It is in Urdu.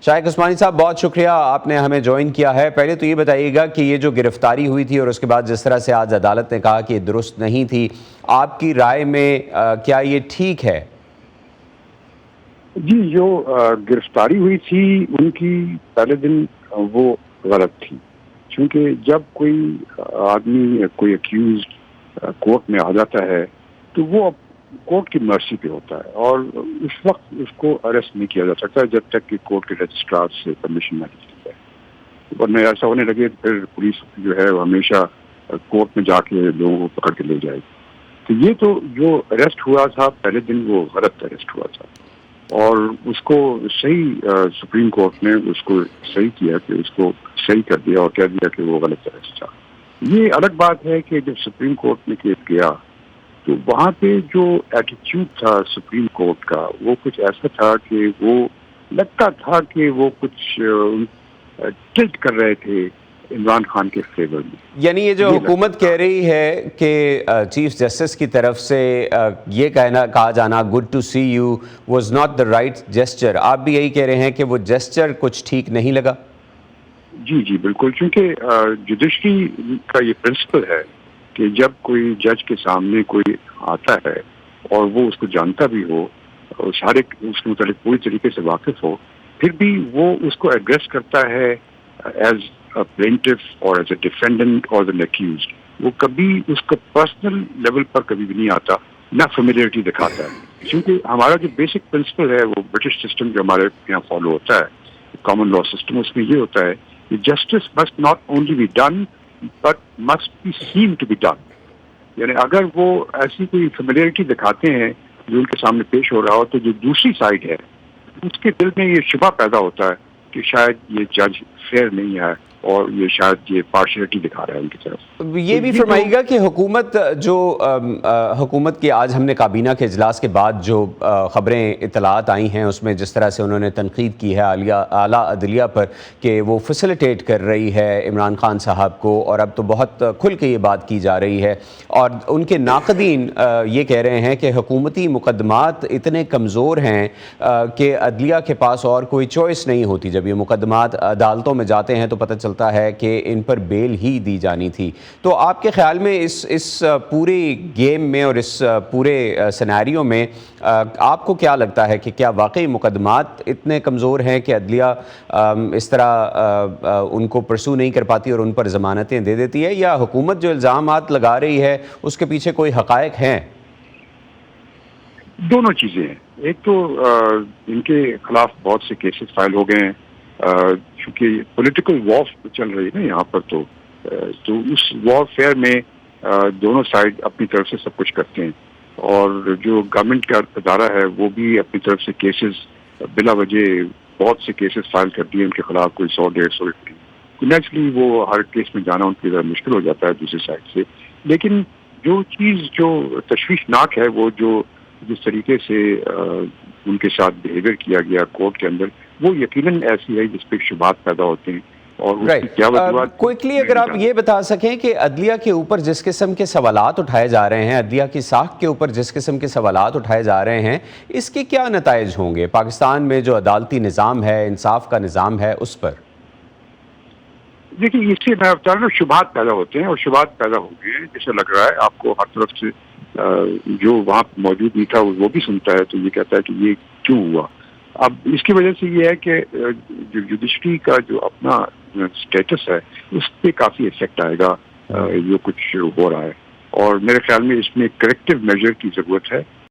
شائق عثمانی صاحب بہت شکریہ آپ نے ہمیں جوائن کیا ہے. پہلے تو یہ بتائیے گا کہ یہ جو گرفتاری ہوئی تھی اور اس کے بعد جس طرح سے آج عدالت نے کہا کہ یہ درست نہیں تھی، آپ کی رائے میں کیا یہ ٹھیک ہے؟ جی، جو گرفتاری ہوئی تھی ان کی پہلے دن وہ غلط تھی، کیونکہ جب کوئی آدمی کوئی اکیوزڈ کورٹ میں آ جاتا ہے تو وہ کورٹ کی مرسی پہ ہوتا ہے، اور اس وقت اس کو اریسٹ نہیں کیا جا سکتا جب تک کہ کورٹ کے رجسٹرار سے پرمیشن نہ لی جائے. ورنہ ایسا ہونے لگے تو پھر پولیس جو ہے وہ ہمیشہ کورٹ میں جا کے لوگوں کو پکڑ کے لے جائے گی. تو یہ تو جو اریسٹ ہوا تھا پہلے دن وہ غلط اریسٹ ہوا تھا، اور اس کو صحیح سپریم کورٹ نے اس کو صحیح کیا کہ اس کو صحیح کر دیا اور کہہ دیا کہ وہ غلط اریسٹ تھا. یہ الگ بات ہے کہ جب سپریم کورٹ نے کیس گیا تو وہاں پہ جو ایٹیٹیوڈ تھا سپریم کورٹ کا وہ کچھ ایسا تھا کہ وہ لگتا تھا کہ وہ کچھ ٹلٹ کر رہے تھے عمران خان کے فیور میں. یعنی یہ جو حکومت کہہ رہی ہے کہ چیف جسٹس کی طرف سے یہ کہا جانا good to see you was not the right gesture, آپ بھی یہی کہہ رہے ہیں کہ وہ جیسچر کچھ ٹھیک نہیں لگا؟ جی بالکل، کیونکہ جوڈیشری کا یہ پرنسپل ہے کہ جب کوئی جج کے سامنے کوئی آتا ہے اور وہ اس کو جانتا بھی ہو اور سارے اس کے متعلق پوری طریقے سے واقف ہو، پھر بھی وہ اس کو ایڈریس کرتا ہے ایز اے پلینٹف اور ایز اے ڈیفینڈنٹ اور ایز این ایکیوزڈ. وہ کبھی اس کا پرسنل لیول پر کبھی بھی نہیں آتا، نہ فیملیئرٹی دکھاتا ہے. کیونکہ ہمارا جو بیسک پرنسپل ہے وہ برٹش سسٹم جو ہمارے یہاں فالو ہوتا ہے، کامن لا سسٹم، اس میں یہ ہوتا ہے کہ justice must not only be done but must be seen to be done. یعنی اگر وہ ایسی کوئی فیملیئرٹی دکھاتے ہیں جو ان کے سامنے پیش ہو رہا ہو تو جو دوسری سائڈ ہے اس کے دل میں یہ شبہ پیدا ہوتا ہے کہ شاید یہ جج فیئر نہیں ہے اور یہ شاید یہ پارشلٹی دکھا رہا ہے ان کی طرف. یہ بھی فرمائیے گا کہ حکومت کی آج ہم نے کابینہ کے اجلاس کے بعد جو خبریں اطلاعات آئی ہیں اس میں جس طرح سے انہوں نے تنقید کی ہے اعلیٰ عدلیہ پر کہ وہ فیسیلیٹیٹ کر رہی ہے عمران خان صاحب کو، اور اب تو بہت کھل کے یہ بات کی جا رہی ہے، اور ان کے ناقدین یہ کہہ رہے ہیں کہ حکومتی مقدمات اتنے کمزور ہیں کہ عدلیہ کے پاس اور کوئی چوائس نہیں ہوتی. جب یہ مقدمات عدالتوں میں جاتے ہیں تو پتہ چلتا ہے کہ ان پر بیل ہی دی جانی تھی. تو آپ کے خیال میں اس پورے گیم میں اور اس پورے سینیریو میں آپ کو کیا لگتا ہے کہ کیا واقعی مقدمات اتنے کمزور ہیں کہ عدلیہ اس طرح ان کو پرسو نہیں کر پاتی اور ان پر ضمانتیں دے دیتی ہے، یا حکومت جو الزامات لگا رہی ہے اس کے پیچھے کوئی حقائق ہیں؟ دونوں چیزیں ہیں. ایک تو ان کے خلاف بہت سے کیسز فائل ہو گئے ہیں چونکہ پولیٹیکل وار چل رہی ہے نا یہاں پر، تو اس وار فیئر میں دونوں سائڈ اپنی طرف سے سب کچھ کرتے ہیں، اور جو گورنمنٹ کا ادارہ ہے وہ بھی اپنی طرف سے کیسز بلا وجہ بہت سے کیسز فائل کر دیے ان کے خلاف، کوئی 100-150. نیچرلی وہ ہر کیس میں جانا ان کی ذرا مشکل ہو جاتا ہے دوسری سائڈ سے. لیکن جو چیز جو تشویشناک ہے وہ جو جس طریقے سے ان کے ساتھ بیہیویئر کیا گیا کورٹ کے اندر، وہ یقیناً ایسی ہے جس پہ شبہات پیدا ہوتے ہیں. اور کوئکلی اگر آپ یہ بتا سکیں کہ عدلیہ کے اوپر جس قسم کے سوالات اٹھائے جا رہے ہیں، عدلیہ کی ساخت کے اوپر جس قسم کے سوالات اٹھائے جا رہے ہیں، اس کے کیا نتائج ہوں گے پاکستان میں جو عدالتی نظام ہے، انصاف کا نظام ہے، اس پر؟ دیکھیے، اس سے میں بتا رہا ہوں شبہات پیدا ہوتے ہیں، اور شبہات پیدا ہوں گے جیسے لگ رہا ہے آپ کو ہر طرف سے جو وہاں موجود نہیں تھا وہ بھی سنتا ہے تو یہ کہتا ہے کہ یہ کیوں ہوا. اب اس کی وجہ سے یہ ہے کہ جو جوڈیشری کا جو اپنا اسٹیٹس ہے اس پہ کافی افیکٹ آئے گا جو کچھ ہو رہا ہے، اور میرے خیال میں اس میں کریکٹیو میجر کی ضرورت ہے.